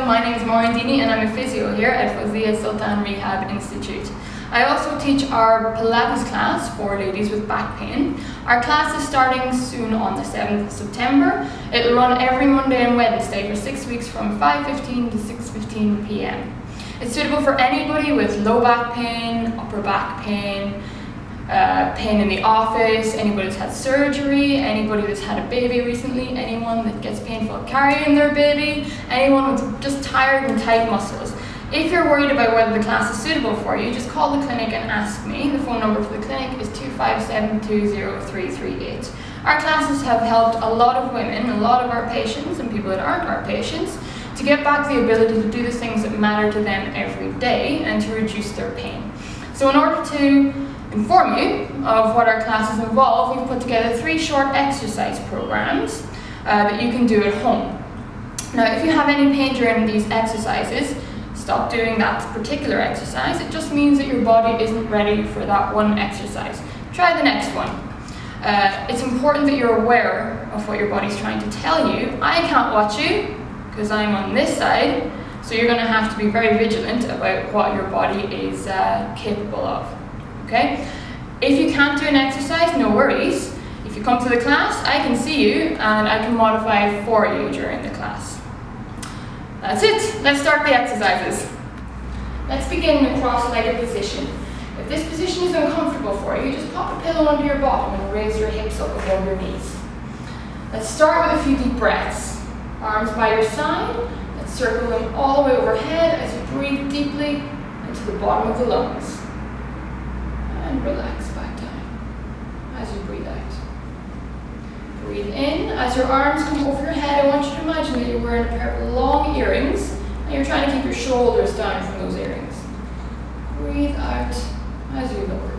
my name is Maureen Deeny and I'm a physio here at Fawzia Sultan Rehab Institute. I also teach our Pilates class for ladies with back pain. Our class is starting soon on the 7th of September. It'll run every Monday and Wednesday for 6 weeks from 5:15 to 6:15 p.m. It's suitable for anybody with low back pain, upper back pain, pain in the office, anybody that's had surgery, anybody that's had a baby recently, anyone that gets painful carrying their baby, anyone with just tired and tight muscles. If you're worried about whether the class is suitable for you, just call the clinic and ask me. The phone number for the clinic is 257-20338. Our classes have helped a lot of women, a lot of our patients and people that aren't our patients, to get back the ability to do the things that matter to them every day and to reduce their pain. So in order to inform you of what our classes involve, we've put together 3 short exercise programs that you can do at home. Now, if you have any pain during these exercises, stop doing that particular exercise. It just means that your body isn't ready for that one exercise. Try the next one. It's important that you're aware of what your body's trying to tell you. I can't watch you because I'm on this side, so you're going to have to be very vigilant about what your body is capable of. Okay? If you can't do an exercise, no worries. If you come to the class, I can see you and I can modify it for you during the class. That's it. Let's start the exercises. Let's begin in a cross-legged position. If this position is uncomfortable for you, just pop a pillow under your bottom and raise your hips up above your knees. Let's start with a few deep breaths. Arms by your side. Let's circle them all the way overhead as you breathe deeply into the bottom of the lungs. And relax back down as you breathe out. Breathe in. As your arms come over your head, I want you to imagine that you're wearing a pair of long earrings and you're trying to keep your shoulders down from those earrings. Breathe out as you lower.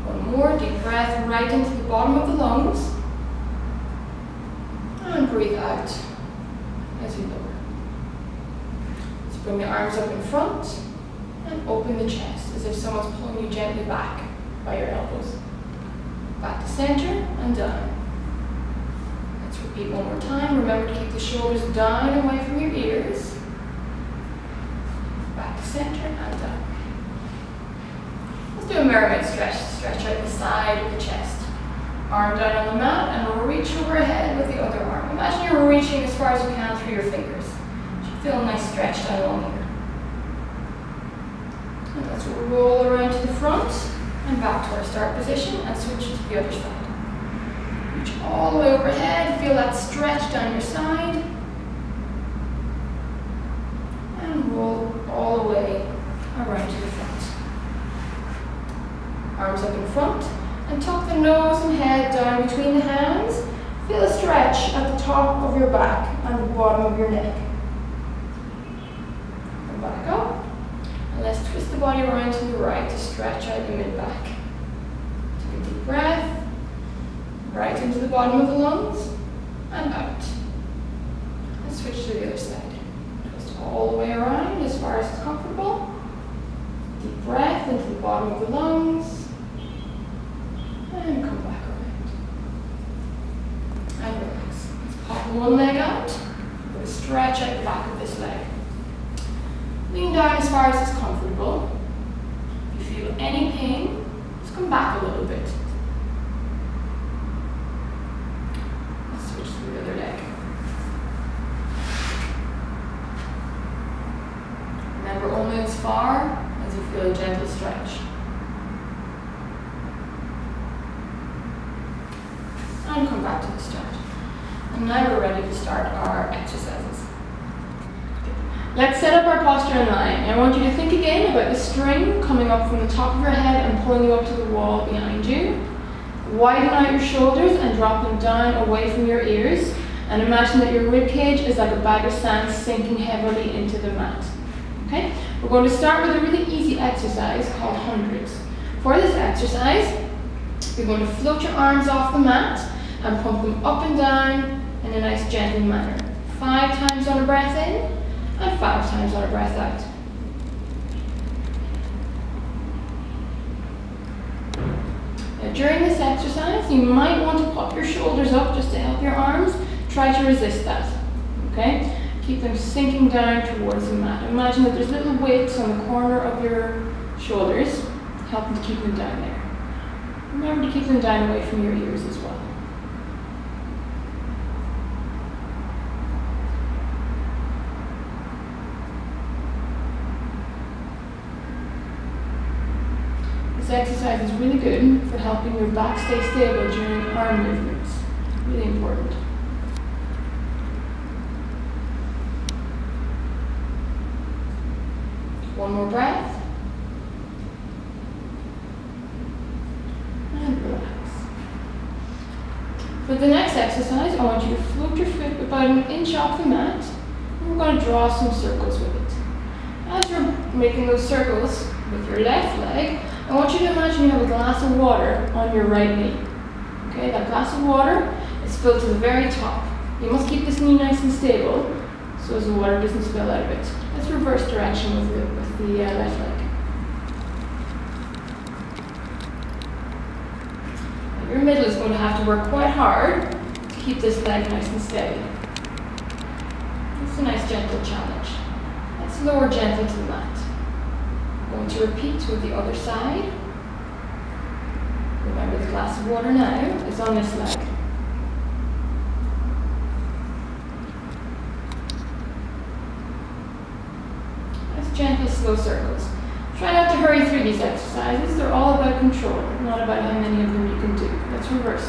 One more deep breath right into the bottom of the lungs. And breathe out as you lower. Let's bring the arms up in front and open the chest as if someone's pulling you gently back by your elbows. Back to center and down. Let's repeat one more time. Remember to keep the shoulders down away from your ears. Back to center and down. Let's do a mermaid stretch. Stretch out the side of the chest. Arm down on the mat and we'll reach overhead with the other arm. Imagine you're reaching as far as you can through your fingers. You should feel a nice stretch down along here. And let's roll around to the front and back to our start position and switch to the other side. Reach all the way overhead, feel that stretch down your side. And roll all the way around to the front. Arms up in front and tuck the nose and head down between the hands. Feel a stretch at the top of your back and the bottom of your neck. And back up. And let's twist the body around to the right to stretch out the mid-back. Take a deep breath, right into the bottom of the lungs, and out. And switch to the other side. Twist all the way around as far as it's comfortable. Deep breath into the bottom of the lungs, and come back around. And relax. Let's pop one leg out, with a stretch out the back of this leg. Lean down as far as it's comfortable. If you feel any pain, just come back a little bit. Let's switch to the other leg. Remember, only as far as you feel a gentle stretch. And come back to the start. And now we're ready to start our exercises. Let's set up our posture in line. I want you to think again about the string coming up from the top of your head and pulling you up to the wall behind you. Widen out your shoulders and drop them down away from your ears. And imagine that your rib cage is like a bag of sand sinking heavily into the mat. Okay? We're going to start with a really easy exercise called hundreds. For this exercise, you're going to float your arms off the mat and pump them up and down in a nice gentle manner. 5 times on a breath in and 5 times on a breath out. Now, during this exercise, you might want to pop your shoulders up just to help your arms. Try to resist that. Okay? Keep them sinking down towards the mat. Imagine that there's little weights on the corner of your shoulders, helping to keep them down there. Remember to keep them down away from your ears as well. This exercise is really good for helping your back stay stable during arm movements. Really important. One more breath. And relax. For the next exercise, I want you to float your foot about an inch off the mat, and we're going to draw some circles with it. As you're making those circles with your left leg, I want you to imagine you have a glass of water on your right knee. Okay, that glass of water is filled to the very top. You must keep this knee nice and stable so as the water doesn't spill out of it. Let's reverse direction with the left leg. Your middle is going to have to work quite hard to keep this leg nice and steady. It's a nice gentle challenge. Let's lower gently to the mat. I'm going to repeat with the other side. Remember, the glass of water now is on this leg. Nice gentle, slow circles. Try not to hurry through these exercises. They're all about control, not about how many of them you can do. Let's reverse.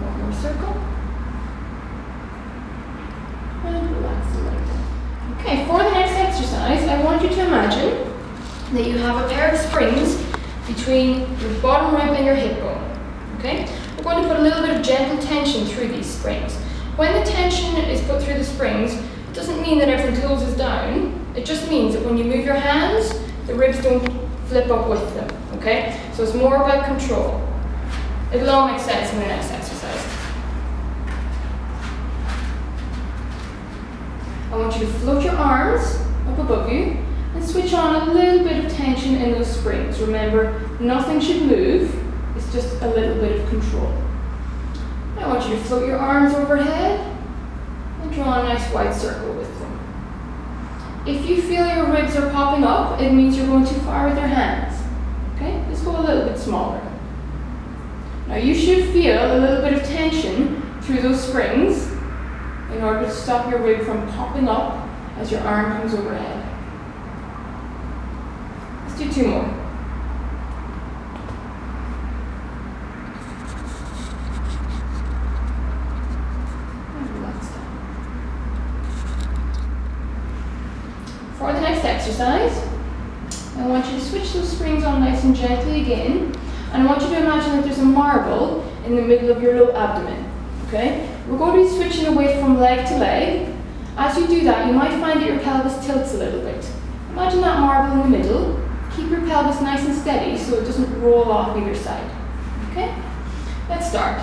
One more circle. And relax the leg. Okay, for the next exercise, I want you to imagine that you have a pair of springs between your bottom rib and your hip bone. Okay? We're going to put a little bit of gentle tension through these springs. When the tension is put through the springs, it doesn't mean that everything closes down. It just means that when you move your hands, the ribs don't flip up with them. Okay? So it's more about control. It'll all make sense in the next exercise. I want you to float your arms up above you and switch on a little bit of tension in those springs. Remember, nothing should move. It's just a little bit of control. I want you to float your arms overhead and draw a nice wide circle with them. If you feel your ribs are popping up, it means you're going too far with your hands. Okay, just go a little bit smaller. Now you should feel a little bit of tension through those springs in order to stop your rib from popping up as your arm comes overhead. Let's do two more. For the next exercise, I want you to switch those springs on nice and gently again, and I want you to imagine that there's a marble in the middle of your low abdomen. Okay? We're going to be switching away from leg to leg. As you do that, you might find that your pelvis tilts a little bit. Imagine that marble in the middle. Keep your pelvis nice and steady so it doesn't roll off either side. Okay? Let's start.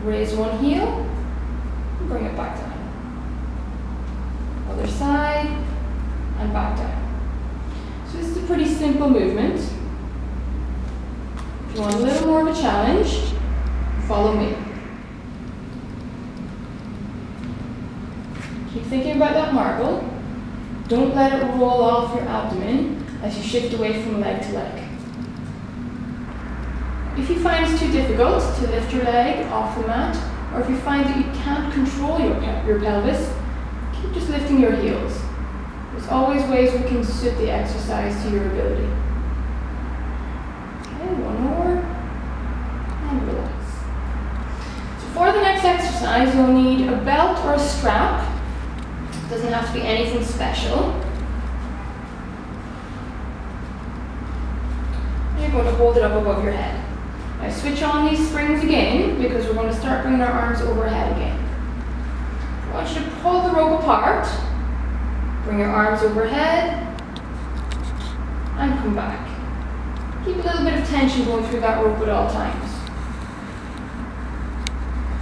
Raise one heel and bring it back down. Other side and back down. So this is a pretty simple movement. If you want a little more of a challenge, follow me. Keep thinking about that marble. Don't let it roll off your abdomen as you shift away from leg to leg. If you find it's too difficult to lift your leg off the mat, or if you find that you can't control your pelvis, keep just lifting your heels. There's always ways we can suit the exercise to your ability. Okay, one more. And relax. So for the next exercise, you'll need a belt or a strap. It doesn't have to be anything special. And you're going to hold it up above your head. Now switch on these springs again, because we're going to start bringing our arms overhead again. I want you to pull the rope apart, bring your arms overhead, and come back. Keep a little bit of tension going through that rope at all times.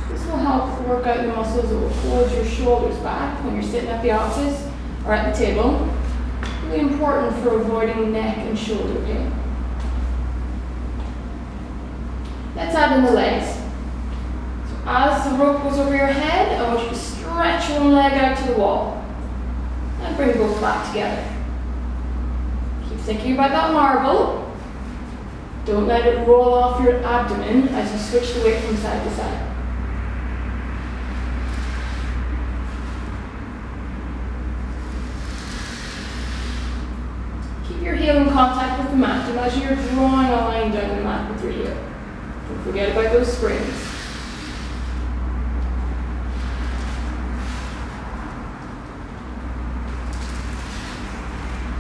This will help work out the muscles that will hold your shoulders back when you're sitting at the office or at the table. Really important important for avoiding neck and shoulder pain. Let's add in the legs. So as the rope goes over your head, I want you to stretch one leg out to the wall. And bring both back together. Keep thinking about that marble. Don't let it roll off your abdomen as you switch the weight from side to side. Keep your heel in contact with the mat. Imagine you're drawing a line down the mat with your heel. Don't forget about those springs.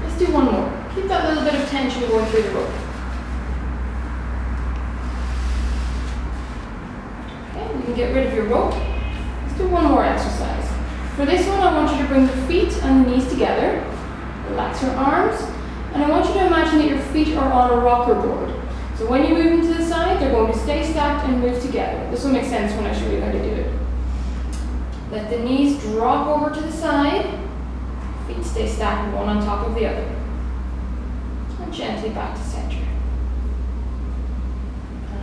Let's do one more. Keep that little bit of tension going through the rope. Okay, you can get rid of your rope. Let's do one more exercise. For this one, I want you to bring the feet and the knees together. Relax your arms. And I want you to imagine that your feet are on a rocker board. So when you move them to the side, they're going to stay stacked and move together. This will make sense when I show you how to do it. Let the knees drop over to the side. Feet stay stacked one on top of the other. And gently back to center.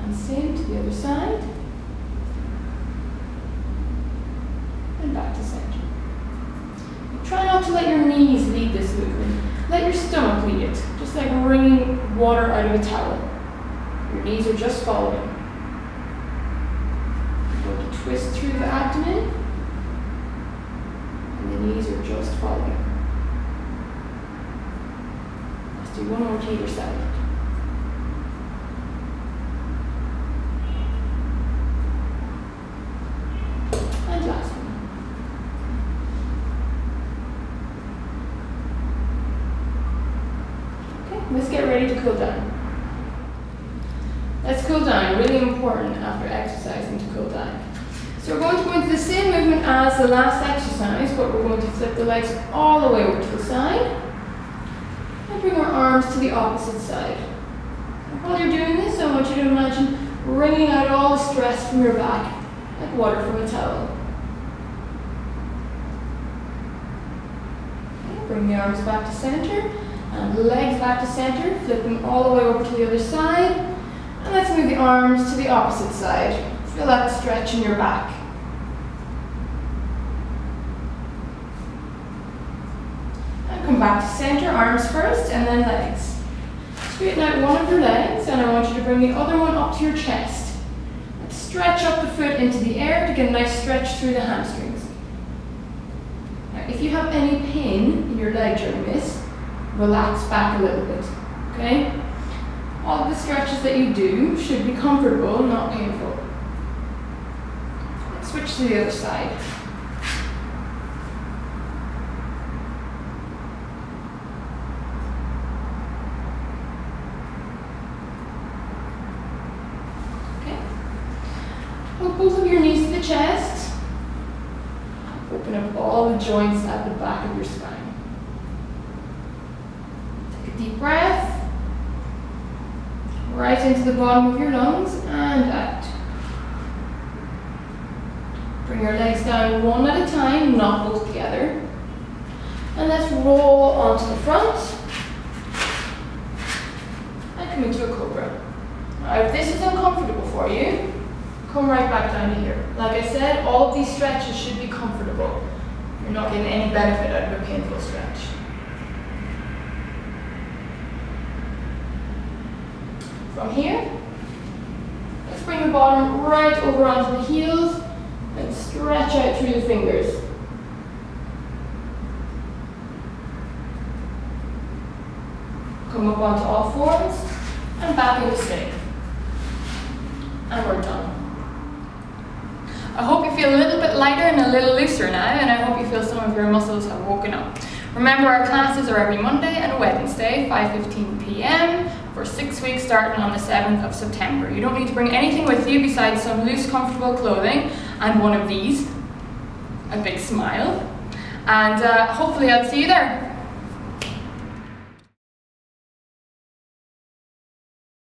And same to the other side. And back to center. Try not to let your knees lead this movement. Let your stomach lead it, just like wringing water out of a towel. Your knees are just following. You're going to twist through the abdomen, and the knees are just following. Let's do one more to either side. And last one. Let's get ready to cool down. Let's cool down, really important after exercising to cool down. So we're going to go into the same movement as the last exercise, but we're going to flip the legs all the way over to the side and bring our arms to the opposite side. And while you're doing this, I want you to imagine wringing out all the stress from your back, like water from a towel. Okay, bring the arms back to center. And legs back to center, flip them all the way over to the other side. And let's move the arms to the opposite side. Feel that stretch in your back. And come back to center, arms first, and then legs. Straighten out one of your legs, and I want you to bring the other one up to your chest. And stretch up the foot into the air to get a nice stretch through the hamstrings. Now, if you have any pain in your leg during this, relax back a little bit, okay? All of the stretches that you do should be comfortable, not painful. Let's switch to the other side. Okay. Hold both of your knees to the chest. Open up all the joints at the back of your spine. Deep breath, right into the bottom of your lungs and out. Bring your legs down one at a time, not both together. And let's roll onto the front and come into a cobra. Now, if this is uncomfortable for you, come right back down to here. Like I said, all of these stretches should be comfortable. You're not getting any benefit out of a painful stretch. From here, let's bring the bottom right over onto the heels and stretch out through the fingers. Come up onto all fours and back into sitting. And we're done. I hope you feel a little bit lighter and a little looser now, and I hope you feel some of your muscles have woken up. Remember, our classes are every Monday and Wednesday, 5:15 p.m. for 6 weeks starting on the 7th of September. You don't need to bring anything with you besides some loose, comfortable clothing and one of these, a big smile. And hopefully I'll see you there.